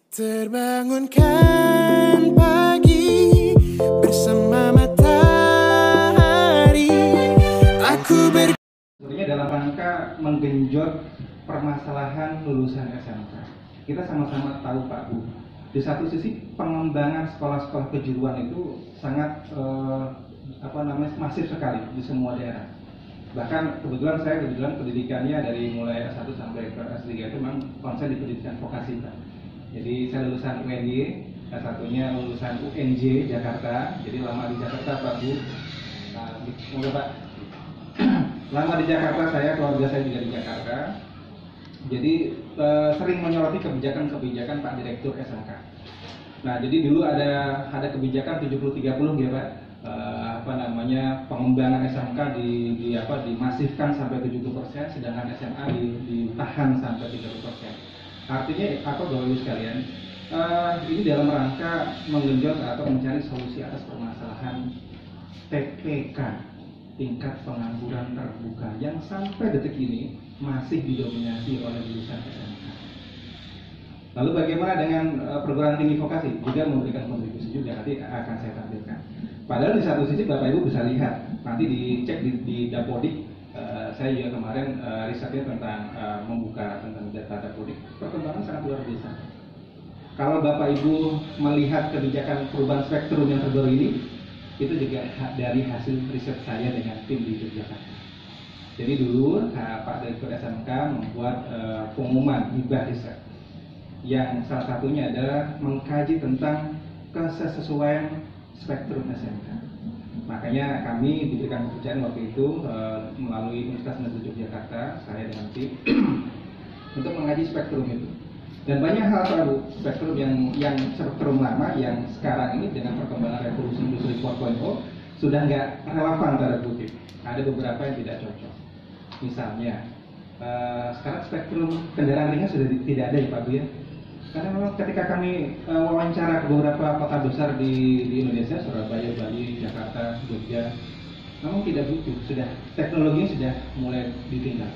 Terbangunkan pagi bersama matahari. Sebenarnya dalam rangka menggenjot permasalahan lulusan SMK. Kita sama-sama tahu Pak Bu, di satu sisi pengembangan sekolah-sekolah kejuruan itu sangat masif sekali di semua daerah. Bahkan kebetulan saya pendidikannya dari mulai S1 sampai ke S3 itu memang konsen di pendidikan vokasi Pak. Jadi saya lulusan UNY, S1-nya lulusan UNJ Jakarta. Jadi lama di Jakarta Pak Bu. Semoga Pak. Lama di Jakarta, keluarga saya juga di Jakarta. Jadi sering menyoroti kebijakan-kebijakan Pak Direktur SMK. Nah, jadi dulu ada kebijakan 70-30 ya Pak. Pengembangan SMK dimasifkan sampai 70%, sedangkan SMA ditahan sampai 30%. Artinya apa Bapak Ibu sekalian? Ini dalam rangka menggenjot atau mencari solusi atas permasalahan TPK, tingkat pengangguran terbuka, yang sampai detik ini masih didominasi oleh lulusan SMK. Lalu bagaimana dengan perguruan tinggi vokasi? Juga memberikan kontribusi juga, nanti akan saya tampilkan. Padahal di satu sisi Bapak Ibu bisa lihat, nanti dicek di Dapodik, saya juga kemarin risetnya tentang membuka tentang data Dapodik, perkembangan sangat luar biasa. Kalau Bapak Ibu melihat kebijakan perubahan spektrum yang terbaru ini, itu juga dari hasil riset saya dengan tim di Yogyakarta. Jadi dulu Pak Direktur SMK membuat pengumuman hibah riset, yang salah satunya adalah mengkaji tentang kesesuaian spektrum SMK. Makanya kami diberikan pekerjaan waktu itu melalui Universitas Negeri Yogyakarta, saya dengan tim untuk mengkaji spektrum itu. Dan banyak hal Pak Bu, spektrum yang spektrum lama yang sekarang ini dengan perkembangan revolusi industri 4.0 sudah nggak relevan tanda kutip. Ada beberapa yang tidak cocok. Misalnya sekarang spektrum kendaraan ringan sudah tidak ada ya Pak Bu ya. Karena memang ketika kami wawancara ke beberapa kota besar di Indonesia, Surabaya, Bali, Jakarta, Jogja, memang tidak butuh, sudah teknologinya sudah mulai ditinggal.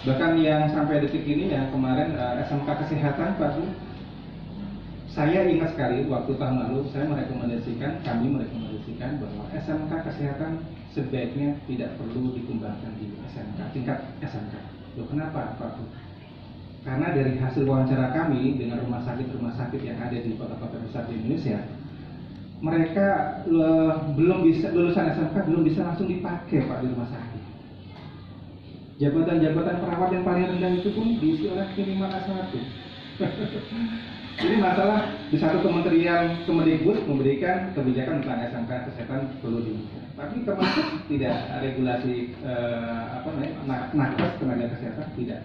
Bahkan yang sampai detik ini yang kemarin SMK Kesehatan Pak Bu, saya ingat sekali waktu tahun lalu kami merekomendasikan bahwa SMK Kesehatan sebaiknya tidak perlu dikembangkan di SMK, tingkat SMK. Loh, kenapa Pak Bu? Karena dari hasil wawancara kami dengan rumah sakit yang ada di kota-kota besar di Indonesia, mereka lulusan SMK belum bisa langsung dipakai Pak di rumah sakit. Jabatan-jabatan perawat yang paling rendah itu pun diisi oleh minimal S1. Jadi masalah di satu kementerian Kemendikbud memberikan kebijakan tentang SMK Kesehatan perlu dibuka, tapi termasuk tidak regulasi nakes tenaga kesehatan tidak.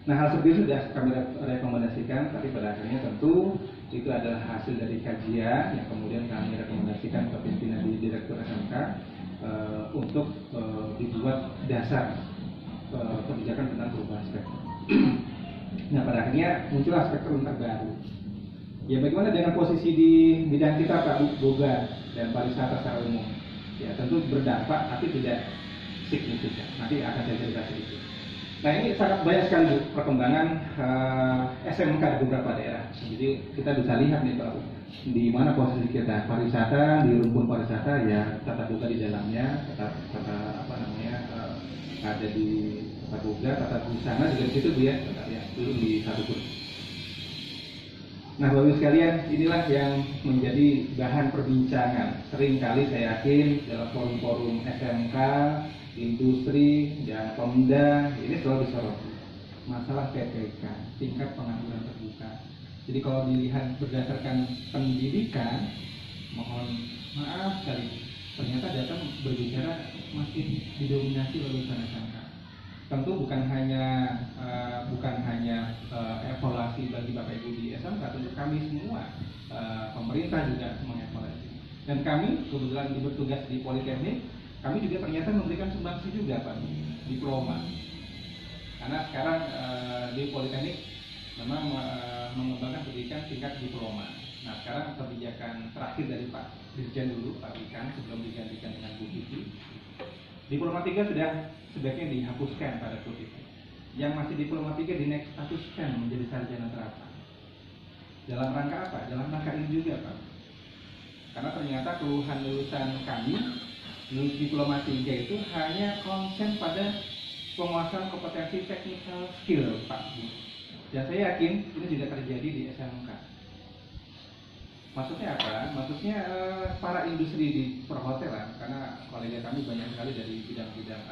Nah, hal seperti itu sudah kami rekomendasikan, tapi pada akhirnya tentu itu adalah hasil dari kajian yang kemudian kami rekomendasikan ke pimpinan di Direktur SMK untuk dibuat dasar kebijakan tentang perubahan spektrum. Nah, pada akhirnya muncullah spektrum terbaru. Ya, bagaimana dengan posisi di bidang kita Pak Boga dan pariwisata secara umum? Ya, tentu berdampak, tapi tidak signifikan. Nanti akan saya cerita sedikit. Nah, ini sangat banyak sekali Bu, perkembangan SMK di beberapa daerah. Jadi kita bisa lihat nih Pak, di mana posisi kita pariwisata, di rumpun pariwisata ya tata boga di dalamnya, ada di tata boga, tata busana juga di situ Bu ya, dulu di satu pun. Nah, Bapak-Ibu sekalian, inilah yang menjadi bahan perbincangan. Seringkali saya yakin dalam forum-forum SMK, industri, dan Pemda, ini selalu disoroti masalah PPK, tingkat pengangguran terbuka. Jadi kalau dilihat berdasarkan pendidikan, mohon maaf sekali, ternyata data berbicara masih didominasi lulusan SMK. Tentu bukan hanya evaluasi bagi Bapak Ibu di SMK, tentu kami semua pemerintah juga mengevaluasi. Dan kami kebetulan bertugas di Politeknik, kami juga ternyata memberikan sumbangsi juga Pak, diploma. Karena sekarang di Politeknik memang mengembangkan pendidikan tingkat diploma. Nah, sekarang kebijakan terakhir dari Pak Dirjen dulu, Pak Ikan, sebelum digantikan dengan Bu Kiki, diploma 3 sudah sebaiknya dihapuskan pada kutip. yang masih diploma 3 dinaik statuskan menjadi sarjana terapan. Dalam rangka apa? Dalam rangka ini juga, Pak. Karena ternyata keluhan lulusan kami, lulus diploma 3 itu hanya konsen pada penguasaan kompetensi technical skill, Pak. Dan saya yakin ini juga terjadi di SMK. Maksudnya apa? Maksudnya para industri di perhotelan, karena kolega kami banyak sekali dari bidang-bidang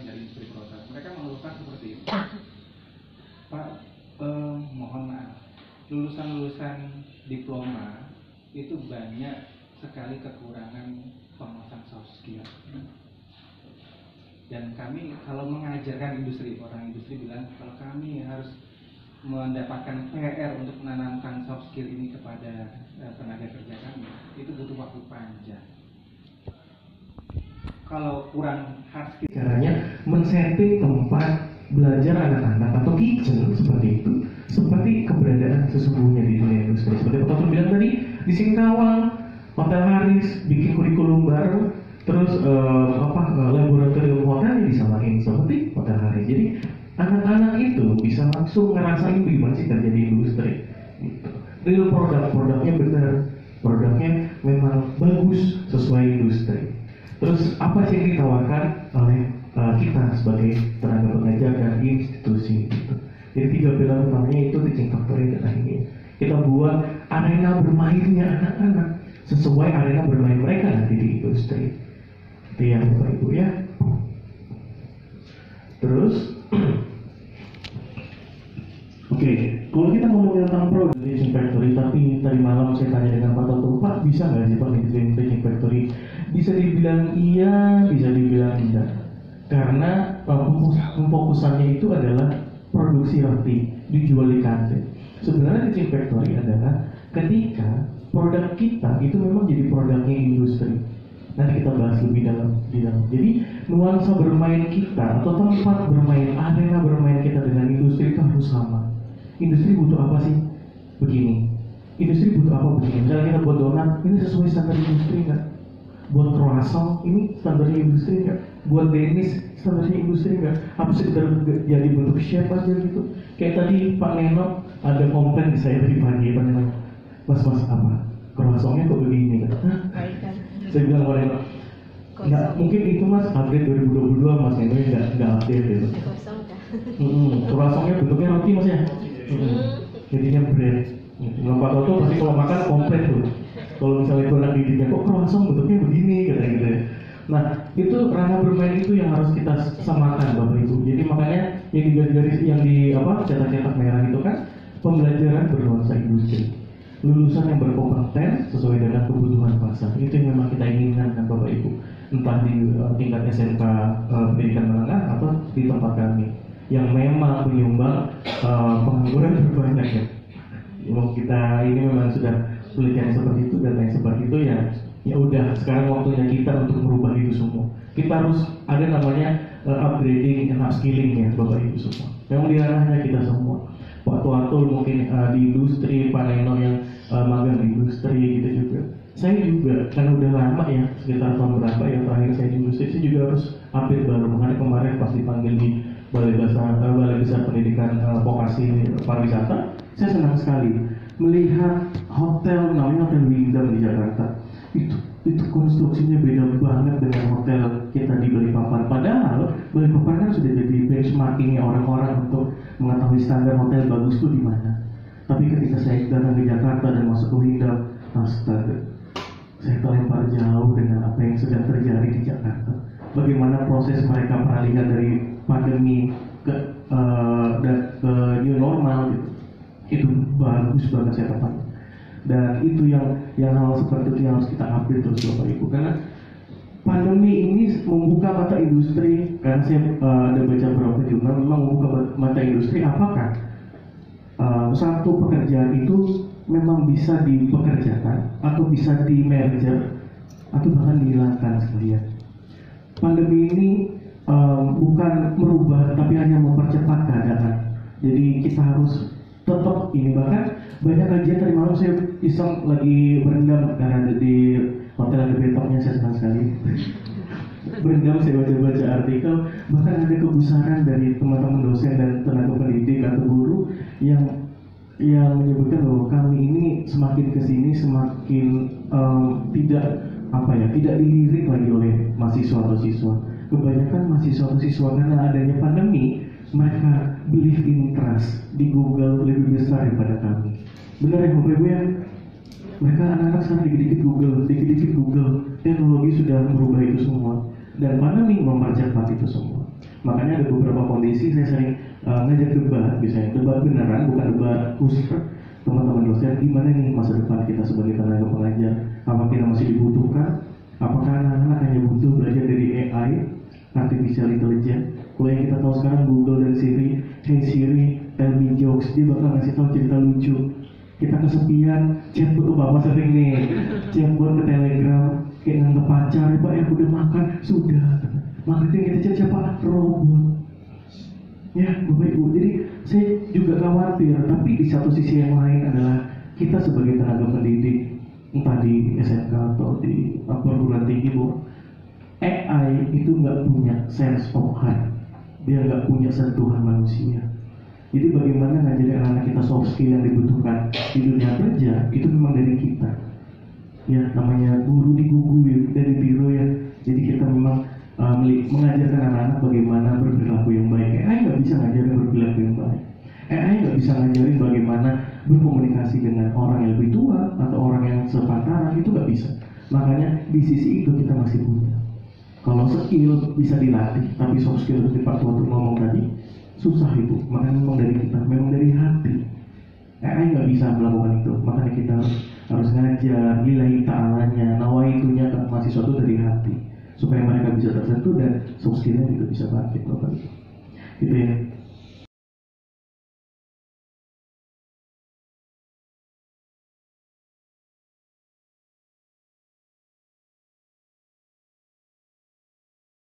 dari industri perhotelan. Mereka mengeluhkan seperti ini. Pak, mohon maaf, lulusan-lulusan diploma itu banyak sekali kekurangan penguasaan soft skill. Dan kami kalau mengajarkan industri, orang industri bilang kalau kami harus mendapatkan PR untuk menanamkan soft skill ini kepada tenaga kerja kami, itu butuh waktu panjang. Kalau kurang hard skill, caranya men-setting tempat belajar anak-anak atau kitchen seperti itu, seperti keberadaan sesungguhnya di dunia industri. Seperti Pak Toto bilang tadi, di Singkawang, Hotel Haris bikin kurikulum baru, terus laboratorium hotelnya disamain seperti Hotel Haris. Jadi anak-anak itu bisa langsung ngerasain gimana sih kerja di industri. Gitu. Real produknya benar, produknya memang bagus sesuai industri. Terus apa sih yang ditawarkan oleh kita sebagai tenaga pengajar dan institusi gitu. Jadi 3 pilar utamanya itu Teaching Factory dan ini. Kita buat arena bermainnya anak-anak sesuai arena bermain mereka nanti di industri. Itu yang Bapak Ibu ya. Terus Oke, kalau kita ngomongin tentang program Teaching Factory, tapi tadi malam saya tanya dengan Pak Toto, Pak bisa nggak sih Pak Teaching Factory? Bisa dibilang iya, bisa dibilang tidak. Karena pemfokusannya itu adalah produksi roti, dijual di kantin. Sebenarnya Teaching Factory adalah ketika produk kita itu memang jadi produknya industri. Nanti kita bahas lebih dalam. Jadi nuansa bermain kita atau tempat bermain, arena bermain kita dengan industri itu harus sama. Industri butuh apa sih? Begini. Industri butuh apa begini? Misalnya kita buat donat, ini sesuai standar industri nggak? Buat croissant, ini standarnya industri nggak? Buat denis, standarnya industri nggak? Apa sekedar jadi bentuk chef aja gitu? Kayak tadi Pak Neno ada komplain di saya tadi pagi, Pak Neno, Mas apa? Croissantnya kok begini kan? Saya bilang Pak Neno, nggak mungkin itu Mas update 2022 Mas Neno nggak update gitu. Croissantnya bentuknya roti Mas ya? Jadinya bread. Nggak Pak Toto pasti kalau makan komplain tuh. Kalau misalnya itu anak didiknya kok croissant bentuknya begini katanya gitu ya. Nah itu ranah bermain itu yang harus kita samakan Bapak Ibu. Jadi makanya yang di garis yang di cetak-cetak merah itu kan pembelajaran bernuansa industri. Lulusan yang berkompeten sesuai dengan kebutuhan pasar. Itu yang memang kita inginkan kan Bapak Ibu. Entah di tingkat SMK pendidikan menengah atau di tempat kami yang memang menyumbang pengangguran berbanyak ya. Kalau kita ini memang sudah penelitian seperti itu dan lain seperti itu ya udah sekarang waktunya kita untuk merubah itu semua. Kita harus ada namanya upgrading and upskilling ya Bapak Ibu semua. Yang di ranahnya kita semua. Pak Tuatul mungkin di industri, Pak Neno yang magang di industri gitu juga. Saya juga karena udah lama ya sekitar tahun berapa yang terakhir saya di industri, saya juga harus update baru. Makanya kemarin pas dipanggil di Balai Besar Pendidikan Vokasi Pariwisata, saya senang sekali melihat hotel namanya Hotel Windham di Jakarta. Itu konstruksinya beda banget dengan hotel kita di Balikpapan. Padahal Balikpapan kan sudah jadi benchmarkingnya orang-orang untuk mengetahui standar hotel bagus itu di mana. Tapi ketika saya datang ke Jakarta dan masuk ke Windham, astaga, saya terlempar jauh dengan apa yang sedang terjadi di Jakarta. Bagaimana proses mereka peralihan dari pandemi ke new normal gitu. Itu bagus banget saya tepat. Dan itu yang hal seperti itu yang harus kita update terus Bapak Ibu, karena pandemi ini membuka mata industri. Karena saya ada baca beberapa jurnal memang membuka mata industri apakah satu pekerjaan itu memang bisa dipekerjakan atau bisa di merger atau bahkan dihilangkan sekalian. Pandemi ini bukan merubah tapi hanya mempercepat keadaan. Jadi kita harus tetap ini, bahkan banyak kajian tadi malam saya iseng lagi berendam karena ada di hotel ada betoknya, saya senang sekali. berendam saya baca-baca artikel, bahkan ada kebesaran dari teman-teman dosen dan tenaga pendidik atau guru yang menyebutkan bahwa kami ini semakin kesini semakin tidak dilirik lagi oleh mahasiswa atau siswa. Kebanyakan mahasiswa atau siswa karena adanya pandemi, mereka believe in trust di Google lebih besar daripada kami. Benar ya Bapak Ibu ya? Mereka anak-anak sekarang dikit-dikit Google, teknologi sudah merubah itu semua, dan pandemi mempercepat itu semua. Makanya ada beberapa kondisi saya sering ngajak debat, misalnya debat beneran, bukan debat khusus teman-teman dosen. Gimana nih masa depan kita sebagai tenaga pengajar? Apa kita masih dibutuhkan? Apakah anak-anak hanya butuh belajar dari AI, artificial intelligence? Kalau yang kita tahu sekarang Google dan Siri, hey Siri, tell me jokes, dia bakal ngasih tahu cerita lucu. Kita kesepian, chatbot ke bapak sering nih, chatbot ke Telegram, kayak nganggep pacar, Pak ya udah makan, sudah. Marketing kita chat siapa? Robot. Ya Bapak Ibu, jadi saya juga khawatir, tapi di satu sisi yang lain adalah kita sebagai tenaga pendidik, entah di SMK atau di perguruan tinggi, Bu, AI itu nggak punya sense of heart, dia nggak punya sentuhan manusia. Jadi bagaimana ngajarin anak-anak kita soft skill yang dibutuhkan di dunia kerja, itu memang dari kita. Ya, namanya guru digugu dari biro ya. Jadi kita memang mengajarkan anak-anak bagaimana berperilaku yang baik. AI nggak bisa ngajarin berperilaku yang baik. AI nggak bisa ngajarin bagaimana berkomunikasi dengan orang yang lebih tua atau orang yang sepantaran, itu nggak bisa. Makanya di sisi itu kita masih punya. Kalau skill bisa dilatih, tapi soft skill seperti Pak Tuan ngomong tadi, susah itu. Makanya memang dari kita, memang dari hati. AI nggak bisa melakukan itu. Makanya kita harus ngajar, lillahi ta'alanya, nawaitunya ke mahasiswa itu dari hati, supaya mereka bisa tersentuh dan soft skillnya juga bisa bangkit. Gitu ya.